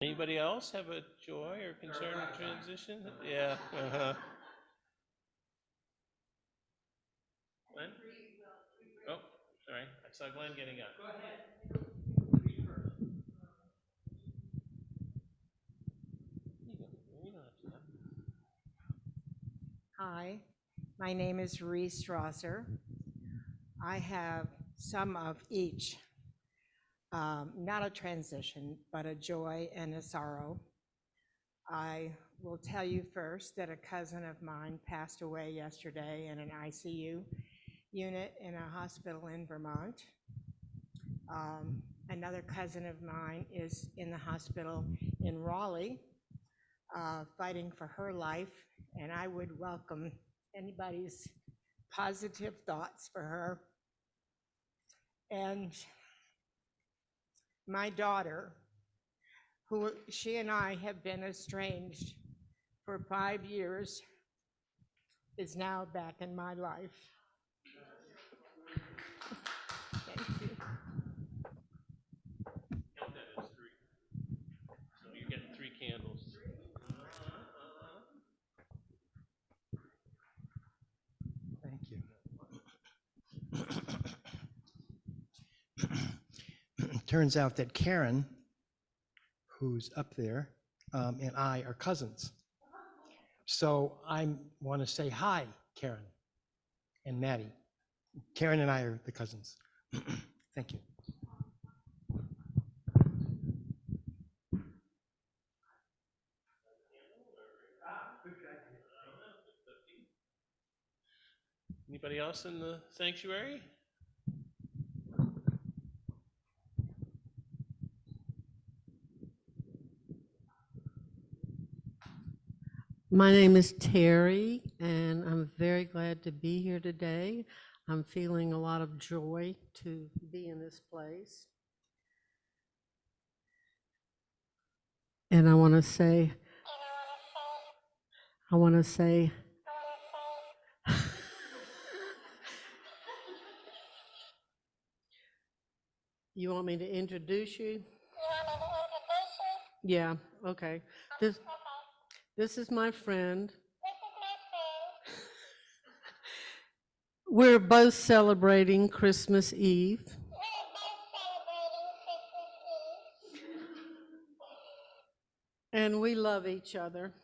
Anybody else have a joy or concern of transition? Yeah. Glenn? Oh, sorry. I saw Glenn getting up. Go ahead. Hi, my name is Reese Strasser. I have some of each, not a transition, but a joy and a sorrow. I will tell you first that a cousin of mine passed away yesterday in an ICU unit in a hospital in Vermont. Another cousin of mine is in the hospital in Raleigh, fighting for her life, and I would welcome anybody's positive thoughts for her. And my daughter, who she and I have been estranged for 5 years, is now back in my life. Thank you. Count that as 3. So you're getting 3 candles. Thank you. Turns out that Karen, who's up there, and I are cousins. So I want to say hi, Karen and Maddie. Karen and I are the cousins. Thank you. Anybody else in the sanctuary? My name is Terry, and I'm very glad to be here today. I'm feeling a lot of joy to be in this place. And I want to say, you want me to introduce you? Yeah, okay. This is my friend. We're both celebrating Christmas Eve. And we love each other.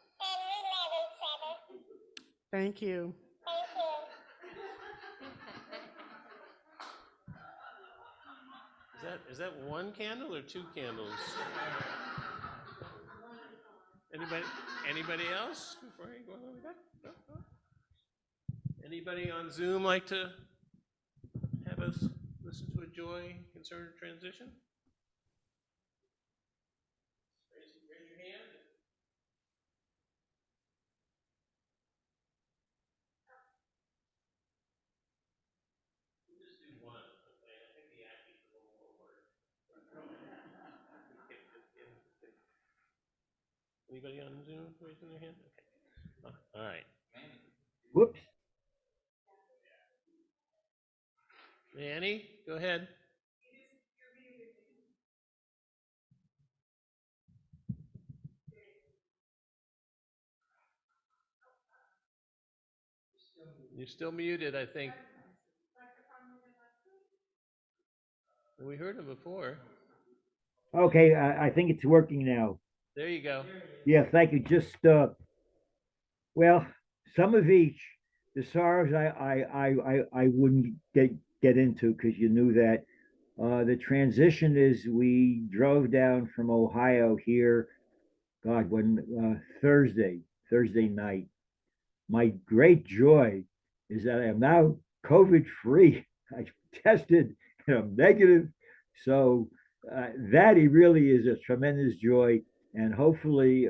Thank you. Is that 1 candle or 2 candles? Anybody else before you go on that? Anybody on Zoom like to have us listen to a joy, concern, or transition? Raise your hand. We'll just do 1. Okay, I think the act is a little more work. Anybody on Zoom raising their hand? Okay. All right. Whoops. Annie, go ahead. You're still muted, I think. We heard him before. Okay, I think it's working now. There you go. Yeah, thank you. Just well, some of each. The sorrows I wouldn't get into because you knew that. The transition is we drove down from Ohio here. God, when Thursday night. My great joy is that I am now COVID free. I tested and I'm negative. So that really is a tremendous joy. And hopefully,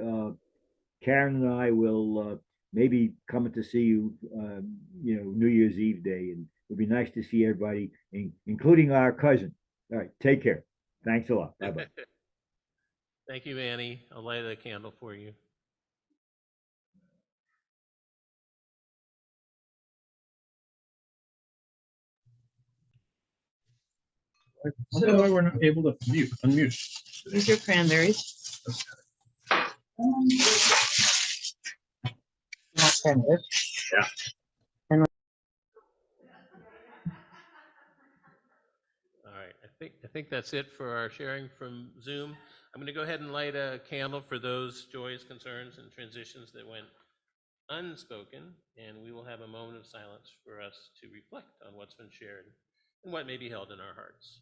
Karen and I will maybe come to see you, New Year's Eve day. And it'd be nice to see everybody, including our cousin. All right, take care. Thanks a lot. Bye bye. Thank you, Annie. I'll light a candle for you. I don't know why we're not able to unmute. Use your cranberries. All right, I think that's it for our sharing from Zoom. I'm going to go ahead and light a candle for those joys, concerns, and transitions that went unspoken, and we will have a moment of silence for us to reflect on what's been shared and what may be held in our hearts.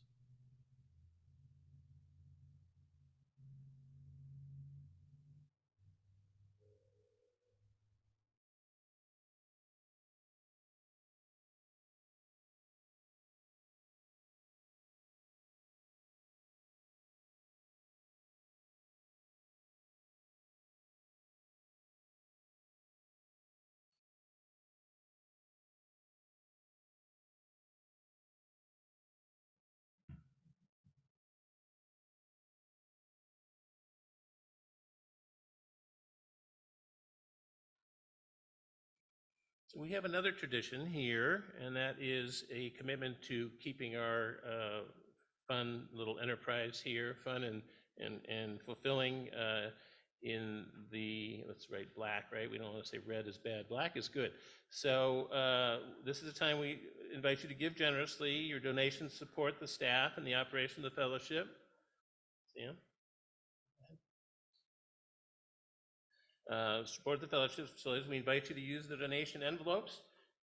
So we have another tradition here, and that is a commitment to keeping our fun little enterprise here, fun and fulfilling in the, let's write black, right? We don't want to say red is bad, black is good. So this is a time we invite you to give generously. Your donations support the staff and the operation of the fellowship. Sam? Support the fellowship facilities. We invite you to use the donation envelopes.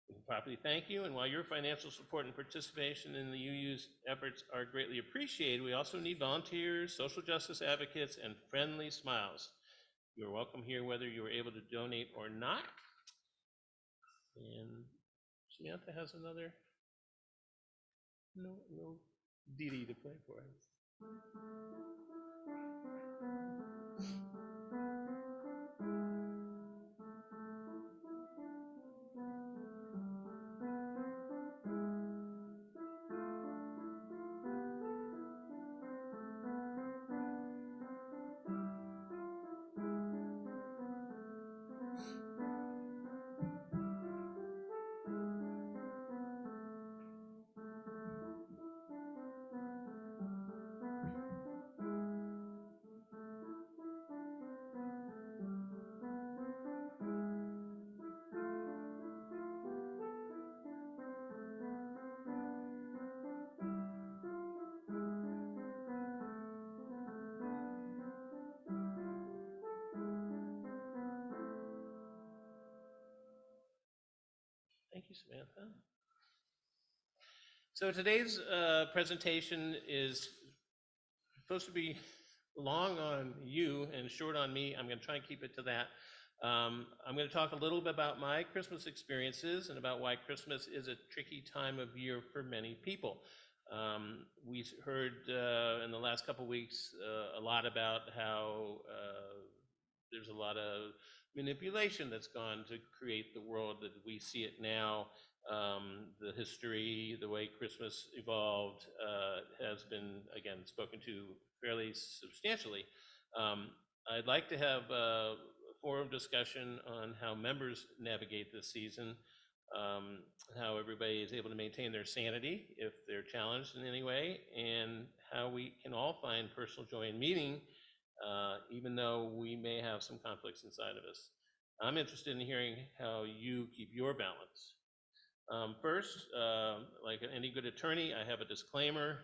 We can properly thank you, and while your financial support and participation in the UU's efforts are greatly appreciated, we also need volunteers, social justice advocates, and friendly smiles. You're welcome here whether you were able to donate or not. And Samantha has another no ditty to play for us. Thank you, Samantha. So today's presentation is supposed to be long on you and short on me. I'm going to try and keep it to that. I'm going to talk a little bit about my Christmas experiences and about why Christmas is a tricky time of year for many people. We heard in the last couple weeks a lot about how there's a lot of manipulation that's gone to create the world that we see it now. The history, the way Christmas evolved has been, again, spoken to fairly substantially. I'd like to have a forum discussion on how members navigate this season, how everybody is able to maintain their sanity if they're challenged in any way, and how we can all find personal joy and meaning, even though we may have some conflicts inside of us. I'm interested in hearing how you keep your balance. First, like any good attorney, I have a disclaimer.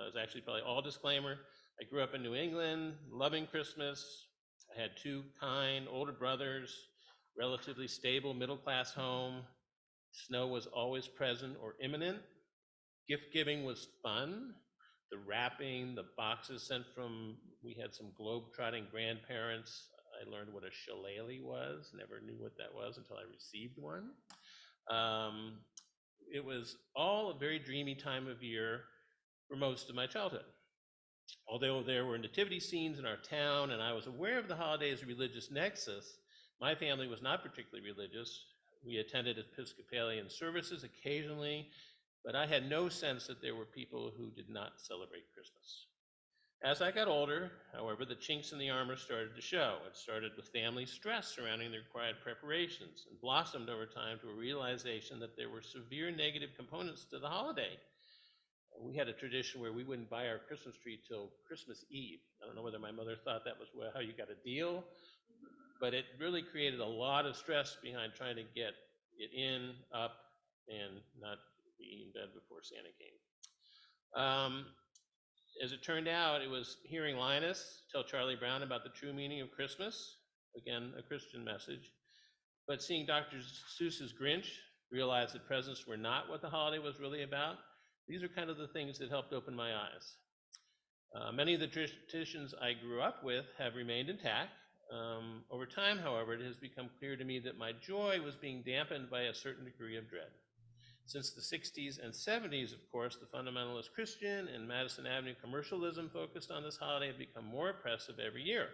It's actually probably all disclaimer. I grew up in New England, loving Christmas. I had two kind older brothers, relatively stable middle-class home. Snow was always present or imminent. Gift giving was fun. The wrapping, the boxes sent from, we had some globe-trotting grandparents. I learned what a shillelagh was, never knew what that was until I received one. It was all a very dreamy time of year for most of my childhood. Although there were nativity scenes in our town and I was aware of the holiday's religious nexus, my family was not particularly religious. We attended Episcopalian services occasionally, but I had no sense that there were people who did not celebrate Christmas. As I got older, however, the chinks in the armor started to show. It started with family stress surrounding the required preparations and blossomed over time to a realization that there were severe negative components to the holiday. we had a tradition where we wouldn't buy our Christmas tree till Christmas Eve. I don't know whether my mother thought that was how you got a deal, but it really created a lot of stress behind trying to get it in, up, and not be in bed before Santa came. As it turned out, it was hearing Linus tell Charlie Brown about the true meaning of Christmas, again, a Christian message, but seeing Dr. Seuss's Grinch realize that presents were not what the holiday was really about. These are kind of the things that helped open my eyes. Many of the traditions I grew up with have remained intact. Over time, however, it has become clear to me that my joy was being dampened by a certain degree of dread. Since the 60s and 70s, of course, the fundamentalist Christian and Madison Avenue commercialism focused on this holiday have become more oppressive every year.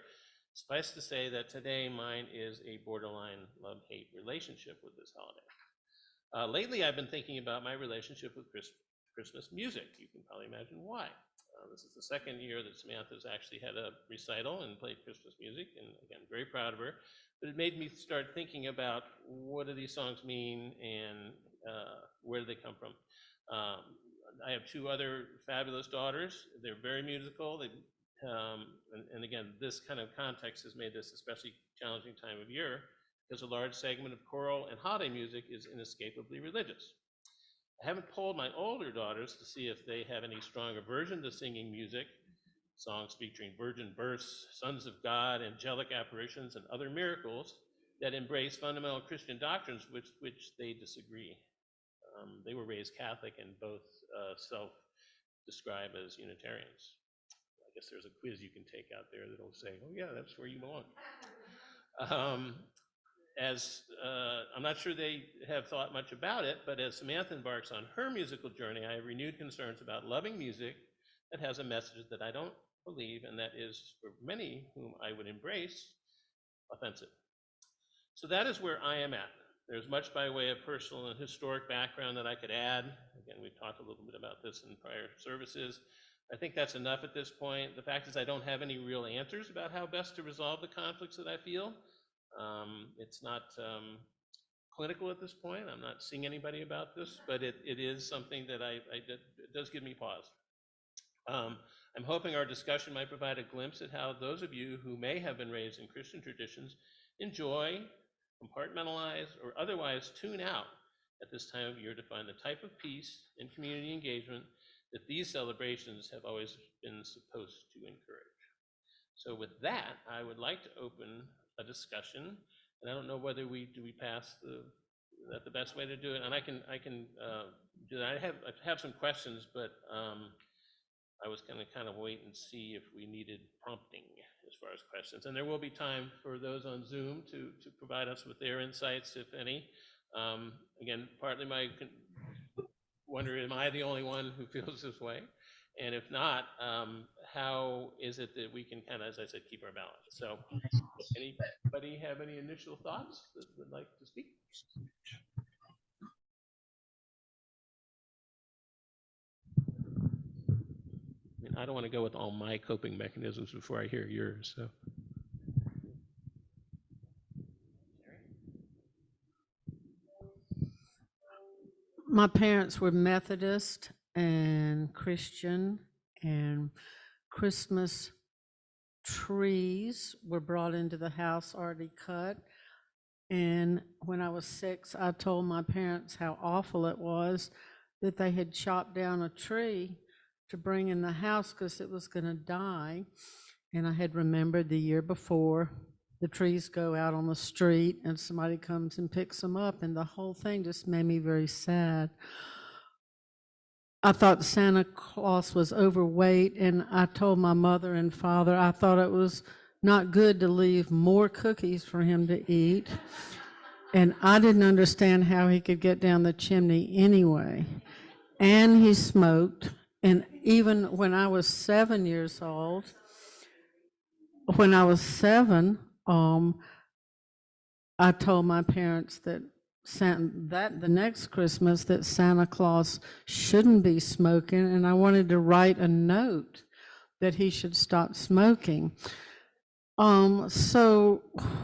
Suffice to say that today mine is a borderline love-hate relationship with this holiday. Lately, I've been thinking about my relationship with Christmas music. You can probably imagine why. This is the second year that Samantha's actually had a recital and played Christmas music, and again, very proud of her. But it made me start thinking about what do these songs mean and where do they come from. I have two other fabulous daughters. They're very musical. And again, this kind of context has made this especially challenging time of year because a large segment of choral and holiday music is inescapably religious. I haven't polled my older daughters to see if they have any strong aversion to singing music, songs featuring virgin births, sons of God, angelic apparitions, and other miracles that embrace fundamental Christian doctrines which they disagree. They were raised Catholic and both self-describe as Unitarians. I guess there's a quiz you can take out there that'll say, oh yeah, that's where you belong. I'm not sure they have thought much about it, but as Samantha embarks on her musical journey, I have renewed concerns about loving music that has a message that I don't believe, and that is, for many whom I would embrace, offensive. So that is where I am at. There's much by way of personal and historic background that I could add. Again, we've talked a little bit about this in prior services. I think that's enough at this point. The fact is I don't have any real answers about how best to resolve the conflicts that I feel. It's not clinical at this point. I'm not seeing anybody about this, but it is something that it does give me pause. I'm hoping our discussion might provide a glimpse at how those of you who may have been raised in Christian traditions enjoy, compartmentalize, or otherwise tune out at this time of year to find the type of peace and community engagement that these celebrations have always been supposed to encourage. So with that, I would like to open a discussion, and I don't know whether we pass the best way to do it, and I can do that. I have some questions, but I was going to kind of wait and see if we needed prompting as far as questions, and there will be time for those on Zoom to provide us with their insights, if any. Again, partly my wonder, am I the only one who feels this way? And if not, how is it that we can kind of, as I said, keep our balance? So anybody have any initial thoughts that would like to speak? I mean, I don't want to go with all my coping mechanisms before I hear yours, so. My parents were Methodist and Christian, and Christmas trees were brought into the house already cut. And when I was 6, I told my parents how awful it was that they had chopped down a tree to bring in the house because it was going to die. And I had remembered the year before, the trees go out on the street and somebody comes and picks them up, and the whole thing just made me very sad. I thought Santa Claus was overweight, and I told my mother and father I thought it was not good to leave more cookies for him to eat. And I didn't understand how he could get down the chimney anyway. And he smoked. And even when I was 7 years old, when I was 7, I told my parents that the next Christmas that Santa Claus shouldn't be smoking, and I wanted to write a note that he should stop smoking. So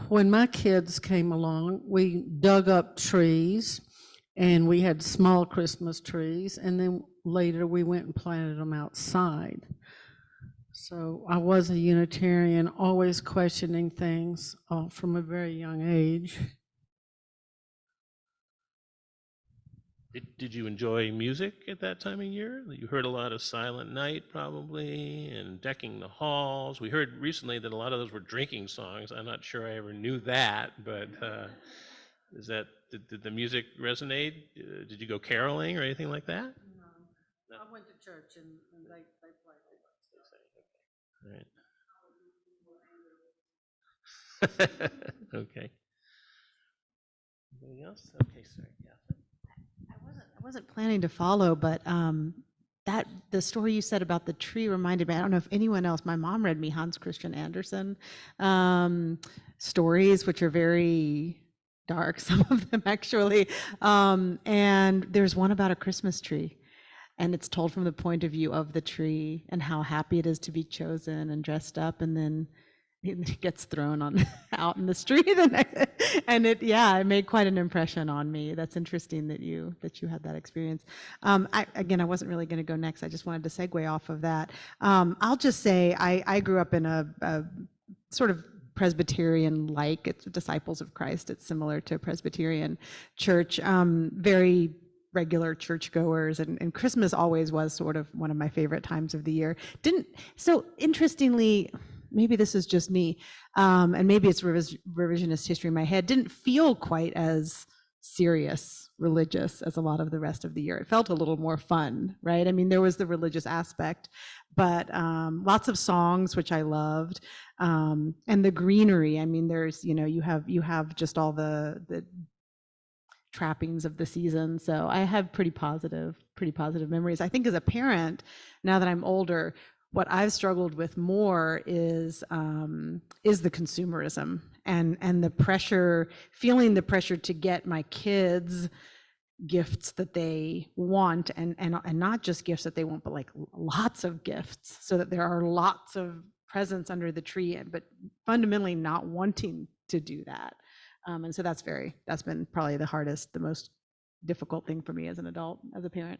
when my kids came along, we dug up trees, and we had small Christmas trees, and then later we went and planted them outside. So I was a Unitarian, always questioning things from a very young age. Did you enjoy music at that time of year? You heard a lot of Silent Night probably, and Decking the Halls. We heard recently that a lot of those were drinking songs. I'm not sure I ever knew that, but did the music resonate? Did you go caroling or anything like that? No. I went to church and they played. Right. Okay. Anybody else? Okay, sorry. Yeah. I wasn't planning to follow, but that the story you said about the tree reminded me. I don't know if anyone else. My mom read me Hans Christian Andersen stories, which are very dark. Some of them actually, and there's one about a Christmas tree, and it's told from the point of view of the tree and how happy it is to be chosen and dressed up, and then it gets thrown on out in the street, and it made quite an impression on me. That's interesting that you had that experience. I wasn't really going to go next. I just wanted to segue off of that. I'll just say I grew up in a sort of Presbyterian-like. It's Disciples of Christ. It's similar to a Presbyterian church. Very regular churchgoers, and Christmas always was sort of one of my favorite times of the year. So interestingly, maybe this is just me, and maybe it's revisionist history in my head, didn't feel quite as serious religious as a lot of the rest of the year. It felt a little more fun, right? I mean, there was the religious aspect, but lots of songs, which I loved, and the greenery. I mean, there's, you have just all the trappings of the season. So I have pretty positive memories. I think as a parent, now that I'm older, what I've struggled with more is the consumerism and the pressure, feeling the pressure to get my kids gifts that they want, and not just gifts that they want, but like lots of gifts, so that there are lots of presents under the tree, but fundamentally not wanting to do that. And so that's been probably the most difficult thing for me as an adult, as a parent.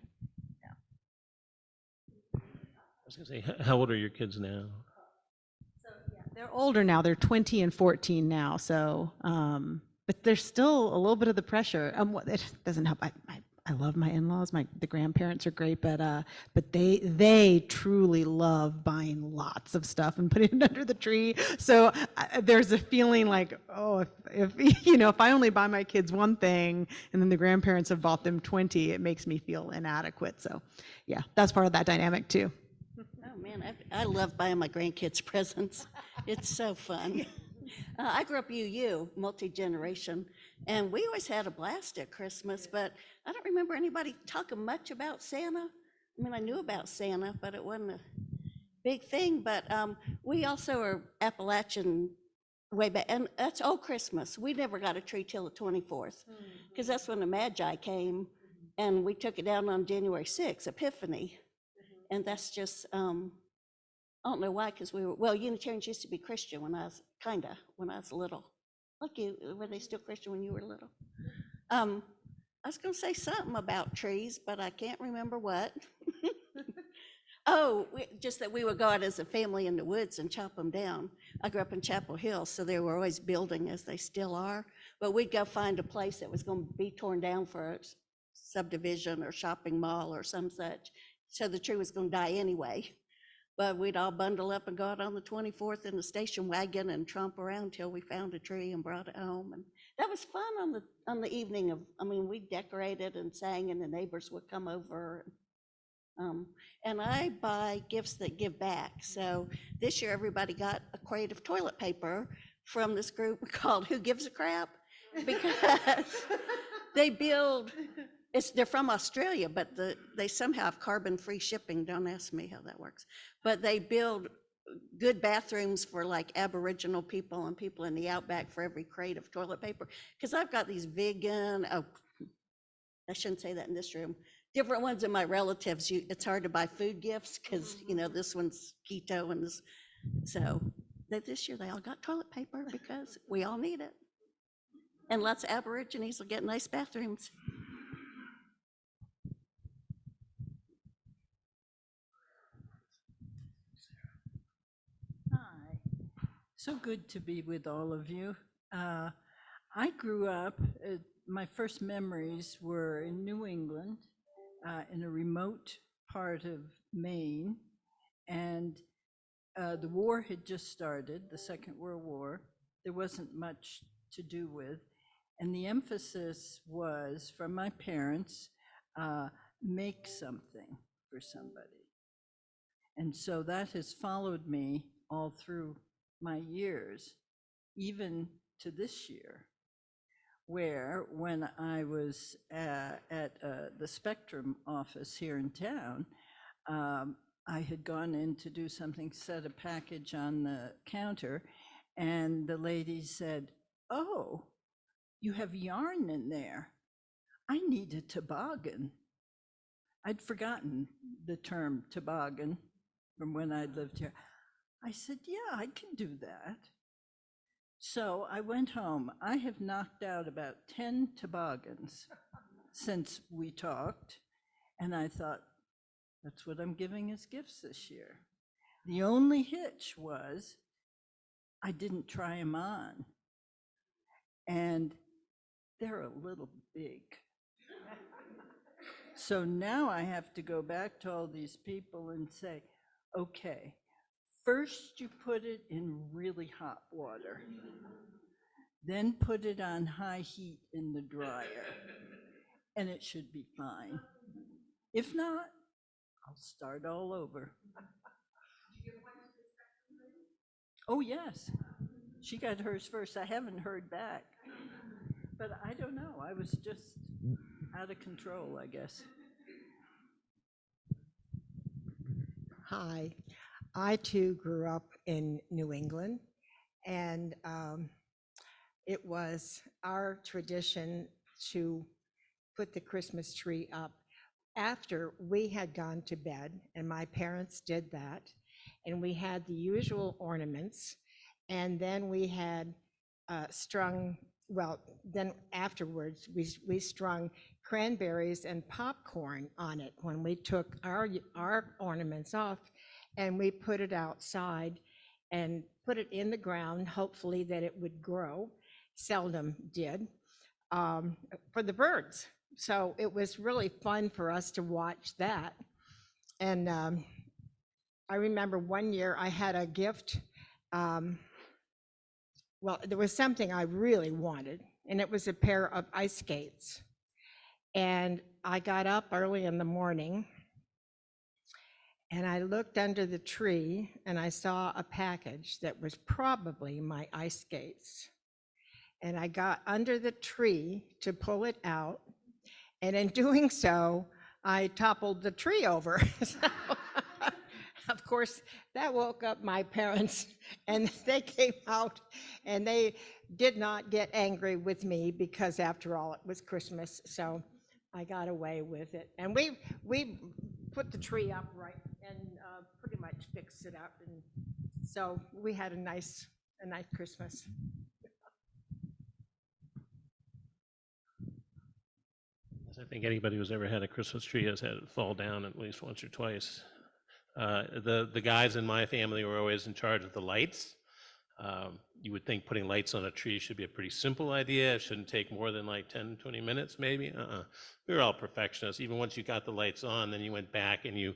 I was going to say, how old are your kids now? So they're older now. They're 20 and 14 now. So, but there's still a little bit of the pressure. It doesn't help. I love my in-laws. The grandparents are great, but they truly love buying lots of stuff and putting it under the tree. So there's a feeling like, oh, if I only buy my kids one thing and then the grandparents have bought them 20, it makes me feel inadequate. So yeah, that's part of that dynamic too. Oh man, I love buying my grandkids presents. It's so fun. I grew up UU, multi-generation, and we always had a blast at Christmas, but I don't remember anybody talking much about Santa. I mean, I knew about Santa, but it wasn't a big thing. But we also are Appalachian way back, and that's old Christmas. We never got a tree till the 24th, because that's when the Magi came, and we took it down on January 6th, Epiphany. And that's just, I don't know why, because Unitarians used to be Christian when I was little. Like you, were they still Christian when you were little? I was going to say something about trees, but I can't remember what. Just that we would go out as a family in the woods and chop them down. I grew up in Chapel Hill, so they were always building, as they still are. But we'd go find a place that was going to be torn down for a subdivision or shopping mall or some such. So the tree was going to die anyway. But we'd all bundle up and go out on the 24th in the station wagon and tromp around till we found a tree and brought it home. And that was fun on the evening of, we decorated and sang, and the neighbors would come over. And I buy gifts that give back. So this year everybody got a crate of toilet paper from this group called Who Gives a Crap? Because they build, they're from Australia, but they somehow have carbon-free shipping. Don't ask me how that works. But they build good bathrooms for like Aboriginal people and people in the outback for every crate of toilet paper. Because I've got these vegan, I shouldn't say that in this room, different ones of my relatives. It's hard to buy food gifts because, this one's keto and this. So this year they all got toilet paper because we all need it. And lots of Aborigines will get nice bathrooms. So good to be with all of you. I grew up, my first memories were in New England, in a remote part of Maine. And the war had just started, the Second World War. There wasn't much to do with. And the emphasis was, from my parents, make something for somebody. And so that has followed me all through my years, even to this year, where when I was at the Spectrum office here in town, I had gone in to do something, set a package on the counter, and the lady said, "Oh, you have yarn in there. I need a toboggan." I'd forgotten the term toboggan from when I'd lived here. I said, "Yeah, I can do that." So I went home. I have knocked out about 10 toboggans since we talked, and I thought, that's what I'm giving as gifts this year. The only hitch was I didn't try them on, and they're a little big. So now I have to go back to all these people and say, okay, first you put it in really hot water, then put it on high heat in the dryer, and it should be fine. If not, I'll start all over. Oh, yes. She got hers first. I haven't heard back. But I don't know. I was just out of control, I guess. Hi, I too grew up in New England, and it was our tradition to put the Christmas tree up after we had gone to bed, and my parents did that, and we had the usual ornaments, and then we had strung, well, then afterwards, we strung cranberries and popcorn on it when we took our ornaments off, and we put it outside and put it in the ground, hopefully that it would grow. Seldom did, for the birds. So it was really fun for us to watch that. And I remember one year I had a gift. Well, there was something I really wanted, and it was a pair of ice skates. And I got up early in the morning, and I looked under the tree, and I saw a package that was probably my ice skates. And I got under the tree to pull it out, and in doing so, I toppled the tree over. So, of course, that woke up my parents, and they came out, and they did not get angry with me because, after all, it was Christmas, so I got away with it. And we put the tree up right and pretty much fixed it up, and so we had a nice Christmas. I think anybody who's ever had a Christmas tree has had it fall down at least once or twice. The guys in my family were always in charge of the lights. You would think putting lights on a tree should be a pretty simple idea. It shouldn't take more than like 10, 20 minutes maybe. We were all perfectionists. Even once you got the lights on, then you went back and you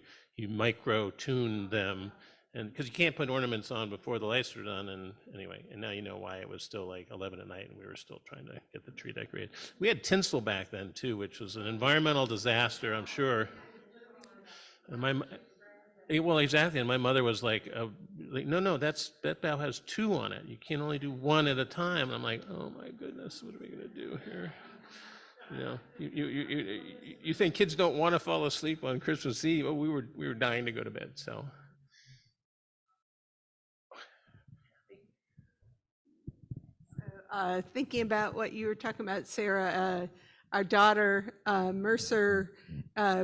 micro-tuned them. And because you can't put ornaments on before the lights are done, and anyway, and now you know why it was still like 11 at night and we were still trying to get the tree decorated. We had tinsel back then too, which was an environmental disaster, I'm sure. And well, exactly, and my mother was like, no, that bough has 2 on it. You can only do 1 at a time. And I'm like, oh my goodness, what are we gonna do here? You know, you think kids don't want to fall asleep on Christmas Eve? Well, we were dying to go to bed, so. Thinking about what you were talking about, Sarah, our daughter, Mercer,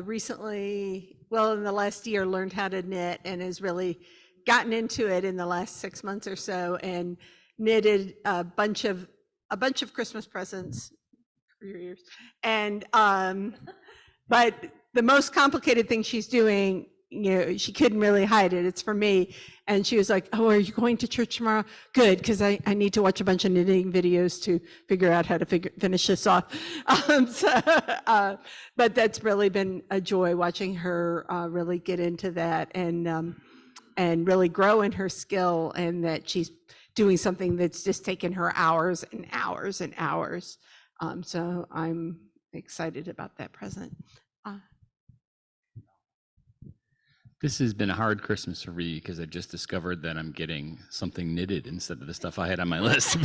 recently, well, in the last year, learned how to knit and has really gotten into it in the last 6 months or so, and knitted a bunch of Christmas presents for your ears. And but the most complicated thing she's doing, she couldn't really hide it. It's for me. And she was like, oh, are you going to church tomorrow? Good, because I need to watch a bunch of knitting videos to figure out how to finish this off. But that's really been a joy watching her really get into that and really grow in her skill, and that she's doing something that's just taken her hours and hours and hours. So I'm excited about that present. This has been a hard Christmas for me because I just discovered that I'm getting something knitted instead of the stuff I had on my list.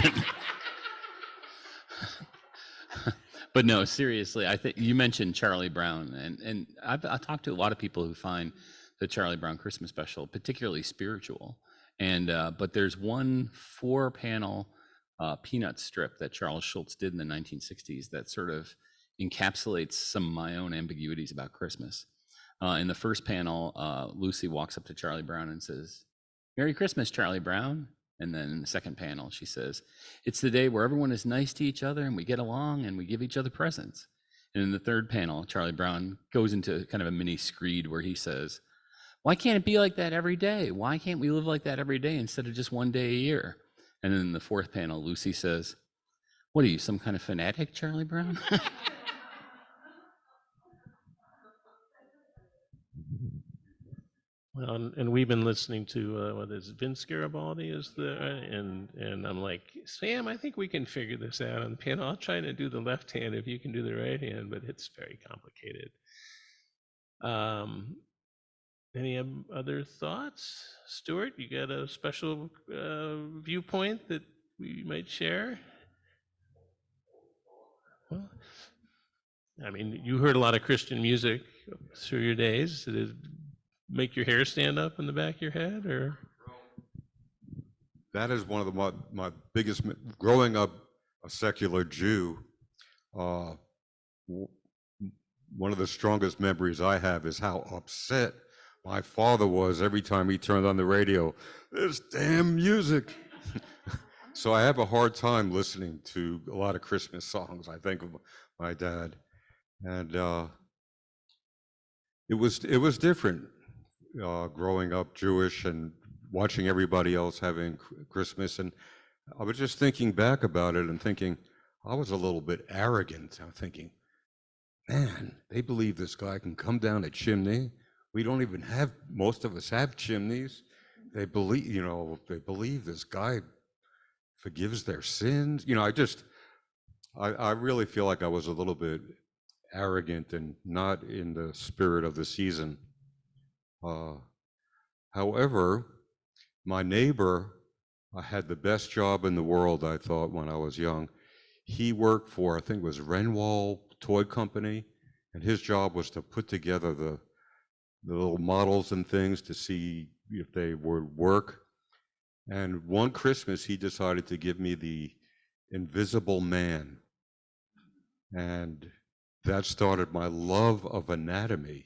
But no, seriously, I think you mentioned Charlie Brown, and I've talked to a lot of people who find the Charlie Brown Christmas special particularly spiritual. And but there's one 4-panel peanut strip that Charles Schulz did in the 1960s that sort of encapsulates some of my own ambiguities about Christmas. In the first panel, Lucy walks up to Charlie Brown and says, "Merry Christmas, Charlie Brown." And then in the second panel, she says, "It's the day where everyone is nice to each other and we get along and we give each other presents." And in the third panel, Charlie Brown goes into kind of a mini screed where he says, "Why can't it be like that every day? Why can't we live like that every day instead of just one day a year?" And then in the fourth panel, Lucy says, "What are you, some kind of fanatic, Charlie Brown?" Well, and we've been listening to what is it, Vince Garibaldi is and I'm like, Sam, I think we can figure this out on the piano. I'll try to do the left hand if you can do the right hand, but it's very complicated. Any other thoughts? Stuart, you got a special viewpoint that we might share? Well, I mean, you heard a lot of Christian music through your days. Did it make your hair stand up in the back of your head, or? That is one of my biggest, growing up a secular Jew, one of the strongest memories I have is how upset my father was every time he turned on the radio. This damn music. So I have a hard time listening to a lot of Christmas songs. I think of my dad, and it was different growing up Jewish and watching everybody else having Christmas. And I was just thinking back about it and thinking I was a little bit arrogant. I'm thinking, man, they believe this guy can come down a chimney. We don't even have, most of us have chimneys. They believe, they believe this guy forgives their sins. I really feel like I was a little bit arrogant and not in the spirit of the season. However, my neighbor had the best job in the world, I thought, when I was young. He worked for, I think it was Renwall Toy Company, and his job was to put together the little models and things to see if they would work. And one Christmas, he decided to give me the Invisible Man. And that started my love of anatomy,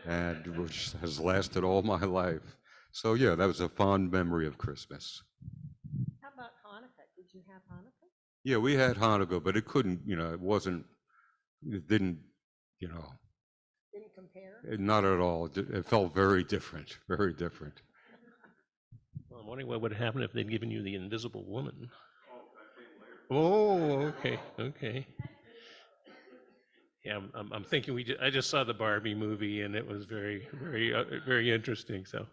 and which has lasted all my life. So yeah, that was a fond memory of Christmas. How about Hanukkah? Did you have Hanukkah? Yeah, we had Hanukkah, but it couldn't, it didn't, Didn't compare? not at all. It felt very different, very different. Well, I'm wondering what would happen if they'd given you the Invisible Woman. Oh, okay. Yeah, I'm thinking I just saw the Barbie movie and it was very, very, very interesting. So,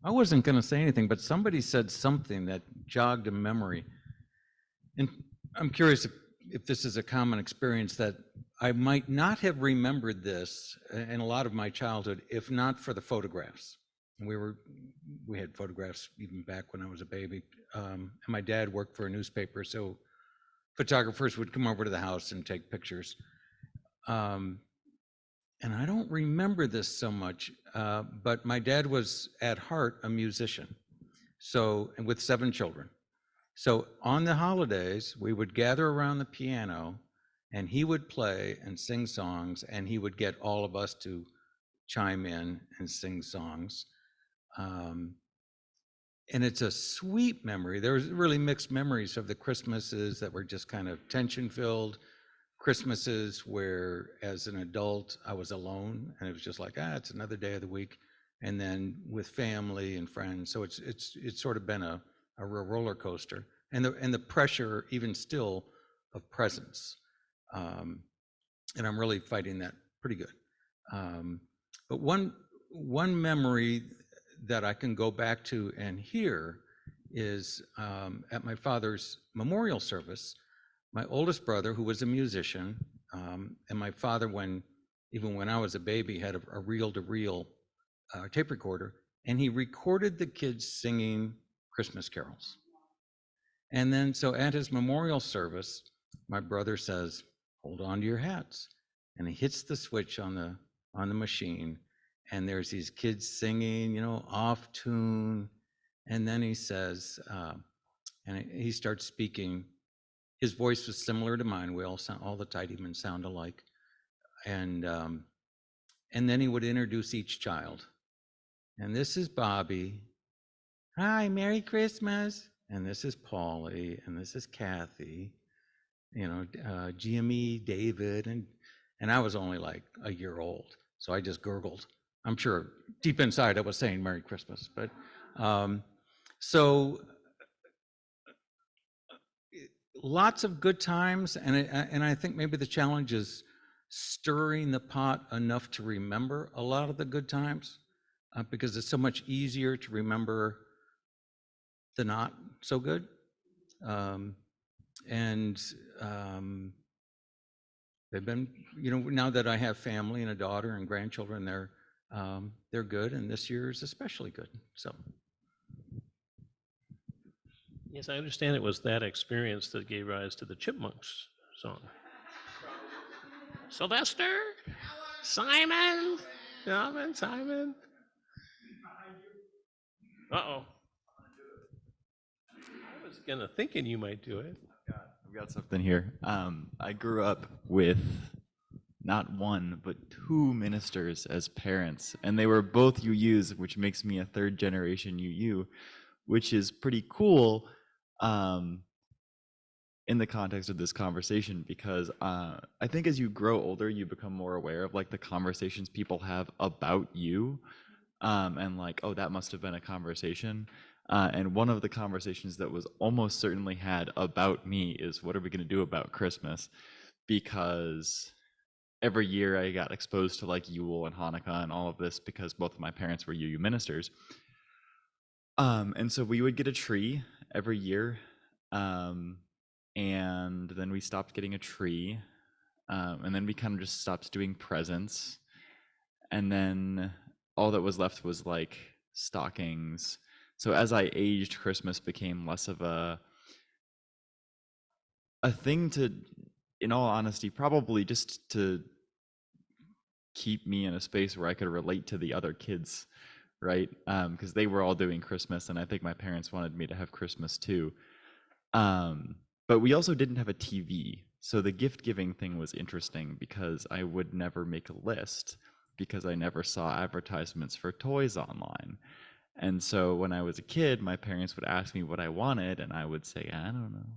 I wasn't going to say anything, but somebody said something that jogged a memory. And I'm curious if this is a common experience, that I might not have remembered this in a lot of my childhood if not for the photographs. And we had photographs even back when I was a baby. And my dad worked for a newspaper, so photographers would come over to the house and take pictures. And I don't remember this so much, but my dad was at heart a musician, and with 7 children. So on the holidays, we would gather around the piano and he would play and sing songs, and he would get all of us to chime in and sing songs. And it's a sweet memory. There was really mixed memories of the Christmases that were just kind of tension-filled, Christmases where as an adult, I was alone and it was just like, it's another day of the week. And then with family and friends. So it's sort of been a real roller coaster. And the pressure even still of presence. And I'm really fighting that pretty good. But one memory that I can go back to and hear is at my father's memorial service, my oldest brother, who was a musician, and my father, even when I was a baby, had a reel-to-reel tape recorder, and he recorded the kids singing Christmas carols. And then, so at his memorial service, my brother says, "Hold on to your hats." And he hits the switch on the machine, and there's these kids singing, off tune. And then he says, and he starts speaking. His voice was similar to mine. We all the Tidymen sound alike. And then he would introduce each child. And this is Bobby. Hi, Merry Christmas. And this is Paulie, and this is Kathy. Jimmy, David, and I was only like a year old, so I just gurgled. I'm sure deep inside I was saying Merry Christmas, but so lots of good times, and I think maybe the challenge is stirring the pot enough to remember a lot of the good times, because it's so much easier to remember the not so good. They've been, now that I have family and a daughter and grandchildren, they're good, and this year is especially good. So. Yes, I understand it was that experience that gave rise to the Chipmunks song. Sylvester, Simon, Simon. Uh-oh. I was thinking you might do it. I've got something here. I grew up with not one, but two ministers as parents, and they were both UUs, which makes me a third generation UU, which is pretty cool in the context of this conversation, because I think as you grow older, you become more aware of like the conversations people have about you, and like, oh, that must have been a conversation. And one of the conversations that was almost certainly had about me is, what are we going to do about Christmas? Because every year I got exposed to like Yule and Hanukkah and all of this because both of my parents were UU ministers. And so we would get a tree every year. And then we stopped getting a tree. And then we kind of just stopped doing presents. And then all that was left was like stockings. So as I aged, Christmas became less of a thing to, in all honesty, probably just to keep me in a space where I could relate to the other kids, right? Because they were all doing Christmas, and I think my parents wanted me to have Christmas too. But we also didn't have a TV. So the gift giving thing was interesting because I would never make a list because I never saw advertisements for toys online. And so when I was a kid, my parents would ask me what I wanted, and I would say, I don't know.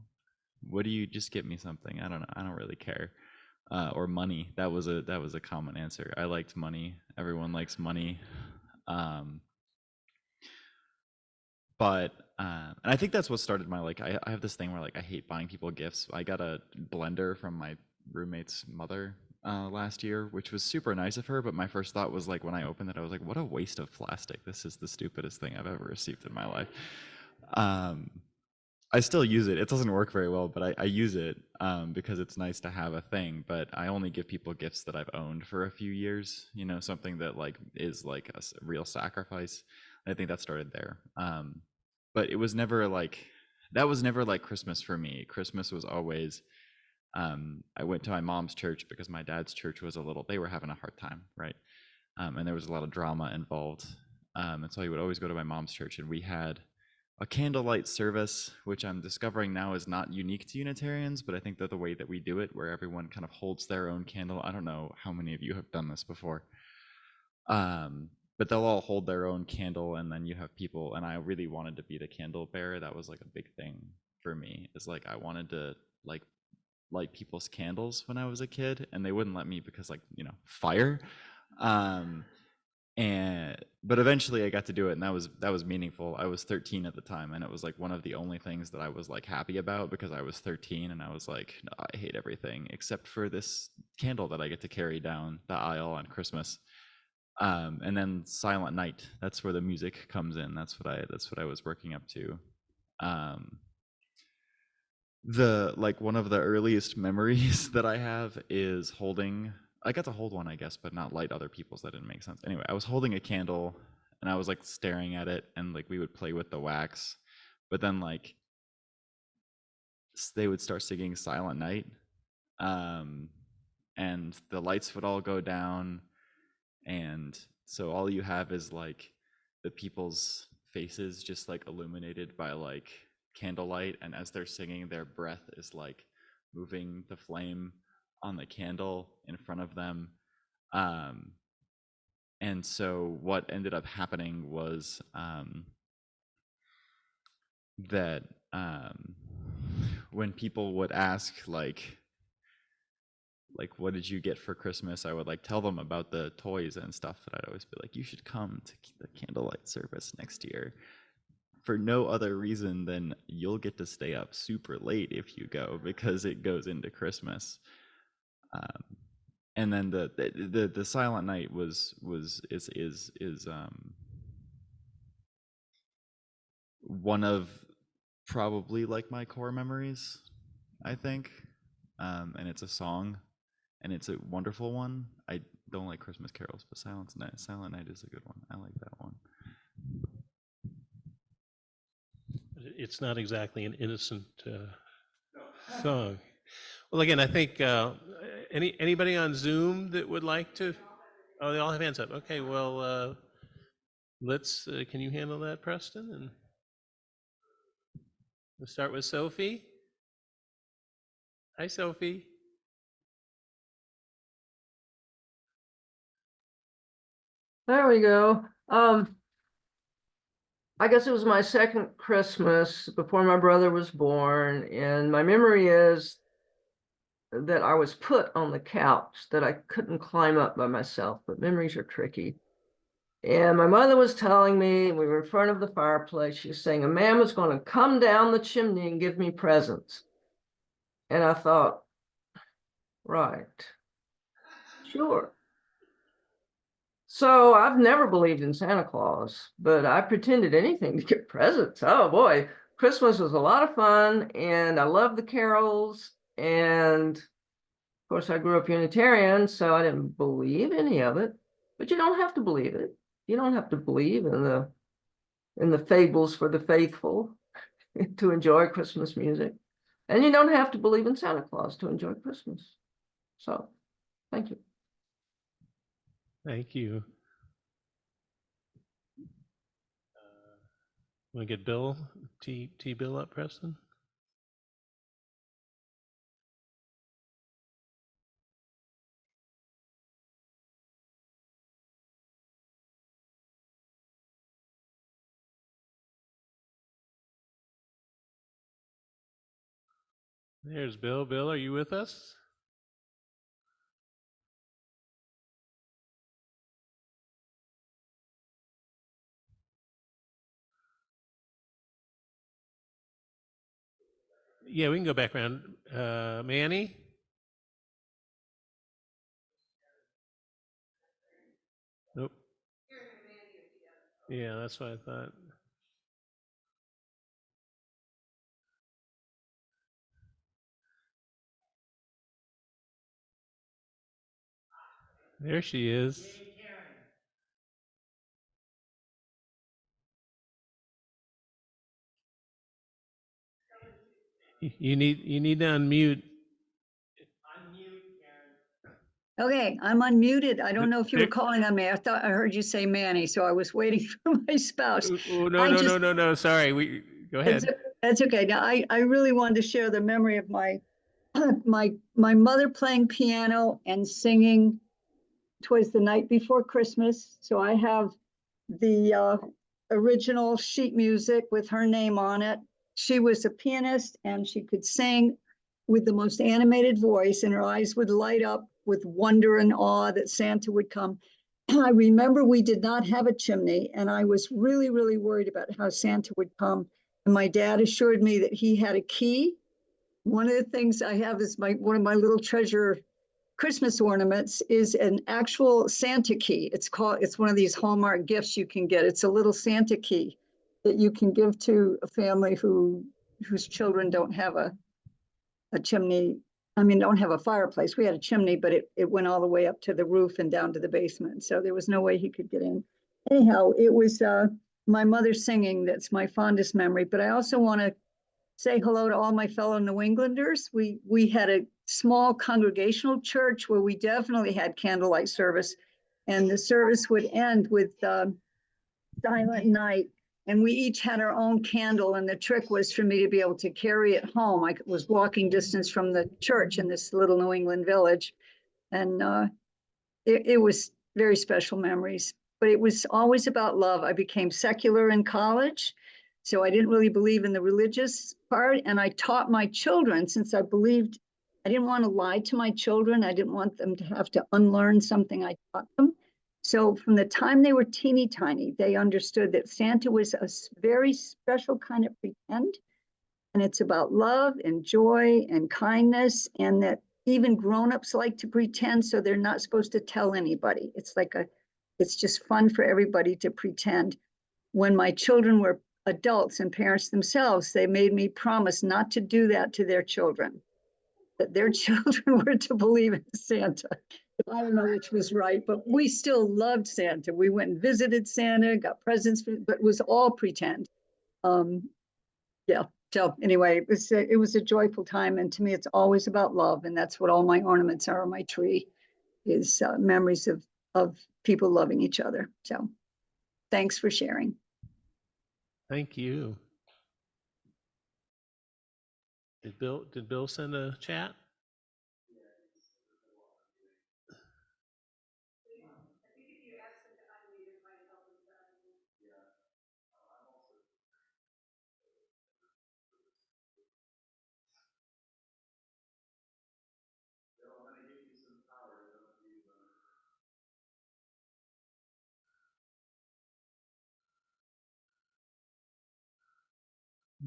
What do you, just get me something? I don't know. I don't really care. Or money. That was a common answer. I liked money. Everyone likes money. But and I think that's what started my I have this thing where I hate buying people gifts. I got a blender from my roommate's mother last year, which was super nice of her, but my first thought was when I opened it, I was like, what a waste of plastic. This is the stupidest thing I've ever received in my life. I still use it. It doesn't work very well, but I use it because it's nice to have a thing, but I only give people gifts that I've owned for a few years, something that is a real sacrifice. I think that started there. But it was never that was never Christmas for me. Christmas was always, I went to my mom's church because my dad's church was they were having a hard time, right? And there was a lot of drama involved. And so I would always go to my mom's church, and we had a candlelight service, which I'm discovering now is not unique to Unitarians, but I think that the way that we do it, where everyone kind of holds their own candle, I don't know how many of you have done this before, but they'll all hold their own candle, and then you have people, and I really wanted to be the candle bearer. That was a big thing for me, is I wanted to light people's candles when I was a kid, and they wouldn't let me because, like, you know, fire. But eventually I got to do it, and that was meaningful. I was 13 at the time, and it was like one of the only things that I was like happy about, because I was 13 and I was like, no, I hate everything except for this candle that I get to carry down the aisle on Christmas. And then Silent Night, that's where the music comes in. That's what I was working up to. One of the earliest memories that I have is I got to hold one, I guess, but not light other people's. That didn't make sense. Anyway, I was holding a candle and I was like staring at it, and like we would play with the wax, but then like they would start singing Silent Night, and the lights would all go down, and so all you have is like the people's faces just like illuminated by like candlelight, and as they're singing, their breath is like moving the flame on the candle in front of them. And so what ended up happening was that when people would ask like what did you get for Christmas, I would like tell them about the toys and stuff, but I'd always be like, you should come to the candlelight service next year, for no other reason than you'll get to stay up super late if you go, because it goes into Christmas. And then the Silent Night is one of probably like my core memories, I think. And it's a song, and it's a wonderful one. I don't like Christmas carols, but Silent Night is a good one. I like that one. It's not exactly an innocent song. Well, again, I think anybody on Zoom that would like to? Oh, they all have hands up. Okay, well, let's. Can you handle that, Preston? And we'll start with Sophie. Hi, Sophie. There we go. I guess it was my second Christmas before my brother was born, and my memory is that I was put on the couch, that I couldn't climb up by myself, but memories are tricky. And my mother was telling me, we were in front of the fireplace, she was saying a man was going to come down the chimney and give me presents. And I thought, right, sure. So I've never believed in Santa Claus, but I pretended anything to get presents. Oh boy, Christmas was a lot of fun, and I loved the carols. And of course, I grew up Unitarian, so I didn't believe any of it. But you don't have to believe it. You don't have to believe in the fables for the faithful to enjoy Christmas music, and you don't have to believe in Santa Claus to enjoy Christmas. So, thank you. Thank you. Want to get Bill, T Bill up, Preston? There's Bill. Bill, are you with us? Yeah, we can go back around. Manny? Nope. Yeah, that's what I thought. There she is. You need to unmute. Okay, I'm unmuted. I don't know if you were There- calling on me. I thought I heard you say Manny, so I was waiting for my spouse. Oh, no, I no, just- no. Sorry. Go ahead. That's okay. Now, I really wanted to share the memory of my my mother playing piano and singing "'Twas the Night Before Christmas." So I have the original sheet music with her name on it. She was a pianist and she could sing. with the most animated voice, and her eyes would light up with wonder and awe that Santa would come. I remember we did not have a chimney, and I was really, really worried about how Santa would come. And my dad assured me that he had a key. One of the things I have is one of my little treasure Christmas ornaments is an actual Santa key. It's one of these Hallmark gifts you can get. It's a little Santa key that you can give to a family whose children don't have a chimney. I mean, don't have a fireplace. We had a chimney, but it went all the way up to the roof and down to the basement. So there was no way he could get in. Anyhow, it was my mother singing that's my fondest memory. But I also want to say hello to all my fellow New Englanders. We had a small congregational church where we definitely had candlelight service, and the service would end with Silent Night, and we each had our own candle, and the trick was for me to be able to carry it home. I was walking distance from the church in this little New England village, and it was very special memories, but it was always about love. I became secular in college, so I didn't really believe in the religious part, and I taught my children, since I believed I didn't want to lie to my children. I didn't want them to have to unlearn something I taught them. So from the time they were teeny tiny, they understood that Santa was a very special kind of pretend, and it's about love and joy and kindness, and that even grown-ups like to pretend, so they're not supposed to tell anybody. It's just fun for everybody to pretend. When my children were adults and parents themselves, they made me promise not to do that to their children, that their children were to believe in Santa. I don't know which was right, but we still loved Santa. We went and visited Santa, got presents, but it was all pretend. Yeah. So anyway, it was a joyful time, and to me, it's always about love, and that's what all my ornaments are on my tree, is memories of people loving each other. So, thanks for sharing. Thank you. Did Bill send a chat?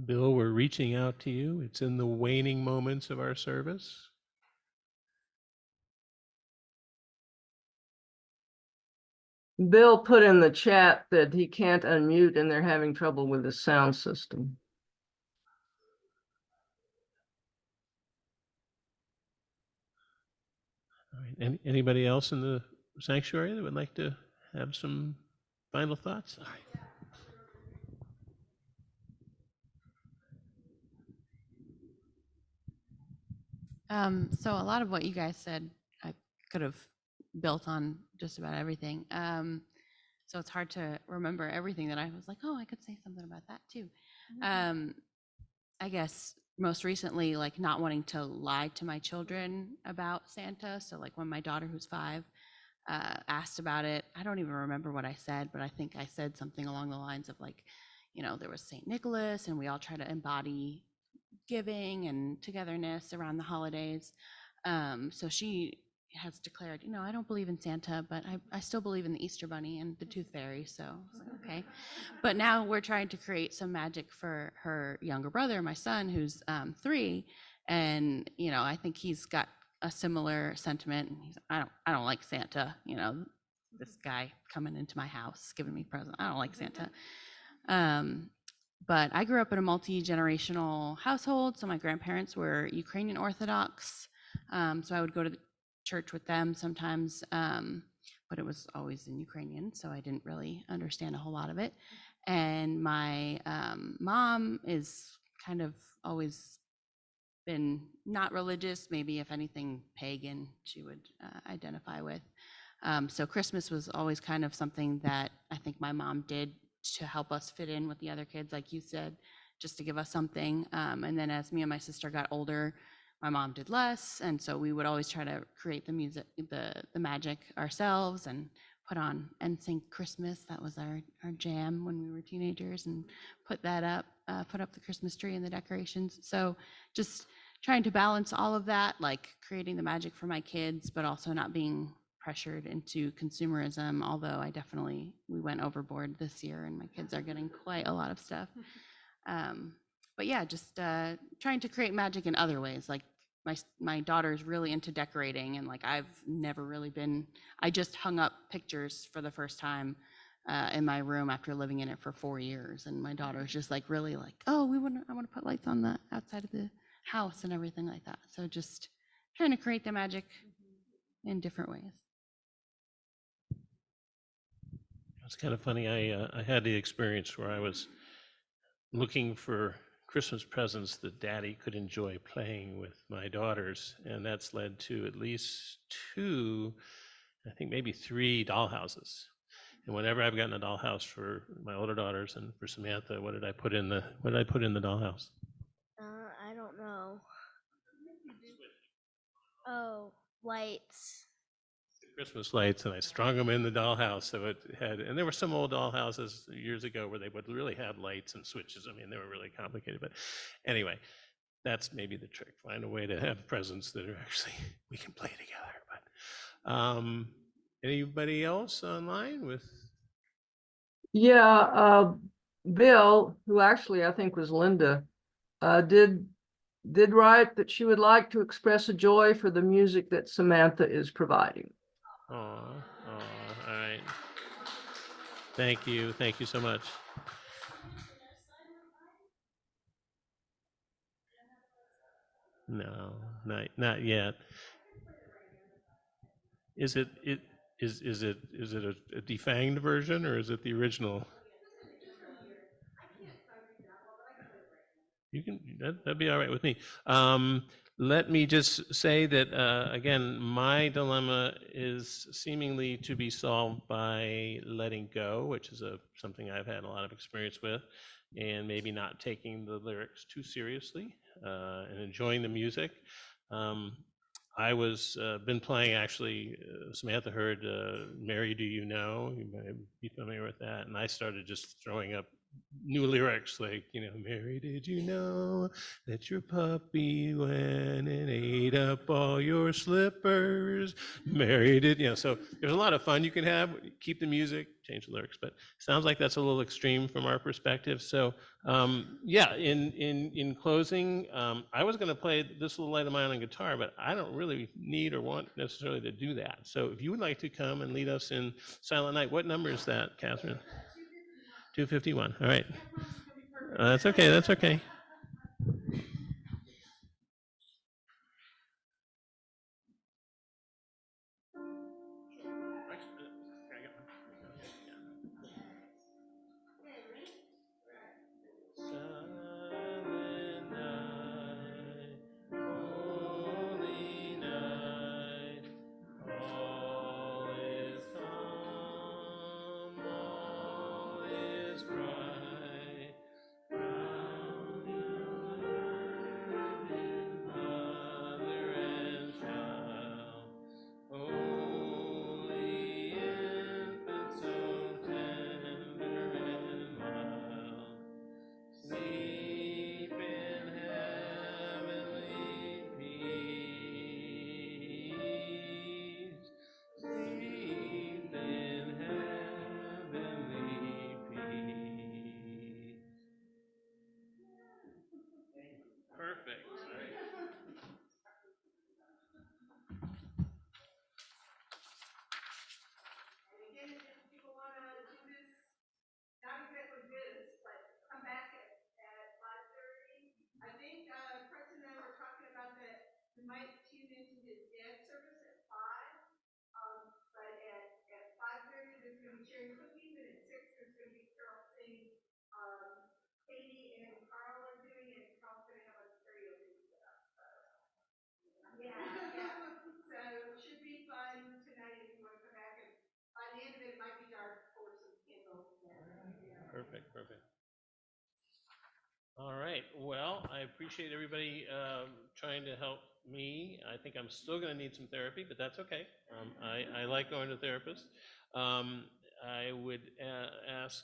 Bill, we're reaching out to you. It's in the waning moments of our service. Bill put in the chat that he can't unmute and they're having trouble with the sound system. All right. Anybody else in the sanctuary that would like to have some final thoughts? All right. So a lot of what you guys said, I could have built on just about everything. So it's hard to remember everything that I was like, oh, I could say something about that too. I guess most recently, like not wanting to lie to my children about Santa. So like when my daughter, who's 5, asked about it, I don't even remember what I said, but I think I said something along the lines of like, there was St. Nicholas and we all try to embody giving and togetherness around the holidays. So she has declared, I don't believe in Santa, but I still believe in the Easter Bunny and the Tooth Fairy. So I was like, okay. But now we're trying to create some magic for her younger brother, my son, who's 3. And, I think he's got a similar sentiment. He's, I don't like Santa, this guy coming into my house, giving me presents. I don't like Santa. But I grew up in a multi-generational household. So my grandparents were Ukrainian Orthodox. So I would go to the church with them sometimes, but it was always in Ukrainian, so I didn't really understand a whole lot of it. And my mom is kind of always been not religious, maybe if anything pagan, she would identify with. So Christmas was always kind of something that I think my mom did to help us fit in with the other kids, like you said, just to give us something. And then as me and my sister got older, my mom did less, and so we would always try to create the music, the magic ourselves, and put on NSYNC Christmas. That was our jam when we were teenagers, and put that up, put up the Christmas tree and the decorations. So just trying to balance all of that, like creating the magic for my kids, but also not being pressured into consumerism, although we went overboard this year and my kids are getting quite a lot of stuff. But yeah, just trying to create magic in other ways. Like my daughter's really into decorating, and like I've never really been. I just hung up pictures for the first time in my room after living in it for 4 years, and my daughter's just like really like, oh, I want to put lights on the outside of the house and everything like that. So just trying to create the magic in different ways. It's kind of funny. I had the experience where I was looking for Christmas presents that Daddy could enjoy playing with my daughters, and that's led to at least 2, I think maybe 3 dollhouses. And whenever I've gotten a dollhouse for my older daughters and for Samantha, what did I put in the dollhouse? I don't know. Oh, lights. Christmas lights, and I strung them in the dollhouse. So it had, and there were some old dollhouses years ago where they would really have lights and switches. I mean, they were really complicated. But anyway, that's maybe the trick. Find a way to have presents that are actually, we can play together. But anybody else online with? Yeah, Bill, who actually I think was Linda, did write that she would like to express a joy for the music that Samantha is providing. All right. Thank you so much. No, not yet. Is it a defanged version, or is it the original? You can, that'd be all right with me. Let me just say that, again, my dilemma is seemingly to be solved by letting go, which is something I've had a lot of experience with, and maybe not taking the lyrics too seriously and enjoying the music. I was been playing, actually, Samantha heard Mary Do You Know? You might be familiar with that. And I started just throwing up new lyrics like, Mary, did you know that your puppy went and ate up all your slippers? Mary, did, so there's a lot of fun you can have. Keep the music, change the lyrics, but sounds like that's a little extreme from our perspective. So yeah, in closing, I was going to play This Little Light of Mine on guitar, but I don't really need or want necessarily to do that. So if you would like to come and lead us in Silent Night, what number is that, Catherine? 251. All right. That's okay. That's okay. Silent night, holy night, all is calm, all is bright. Round you learning, mother and child, holy infant, so tender and mild. Sleep in heavenly peace. Sleep in heavenly peace. Perfect. Perfect, perfect. All right, well, I appreciate everybody trying to help me. I think I'm still going to need some therapy, but that's okay. I like going to therapists. I would ask,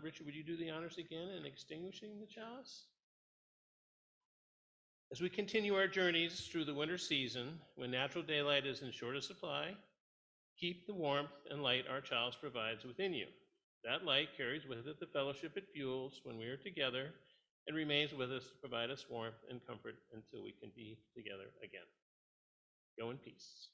Richard, would you do the honors again in extinguishing the chalice? As we continue our journeys through the winter season, when natural daylight is in shortest supply, keep the warmth and light our child provides within you. That light carries with it the fellowship it fuels when we are together and remains with us to provide us warmth and comfort until we can be together again. Go in peace.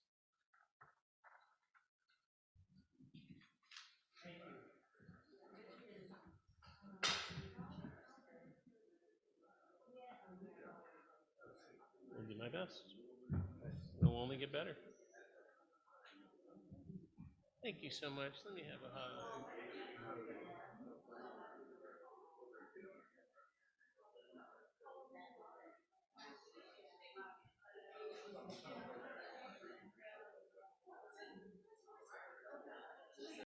I'll do my best. It'll only get better. Thank you so much. Let me have a hug.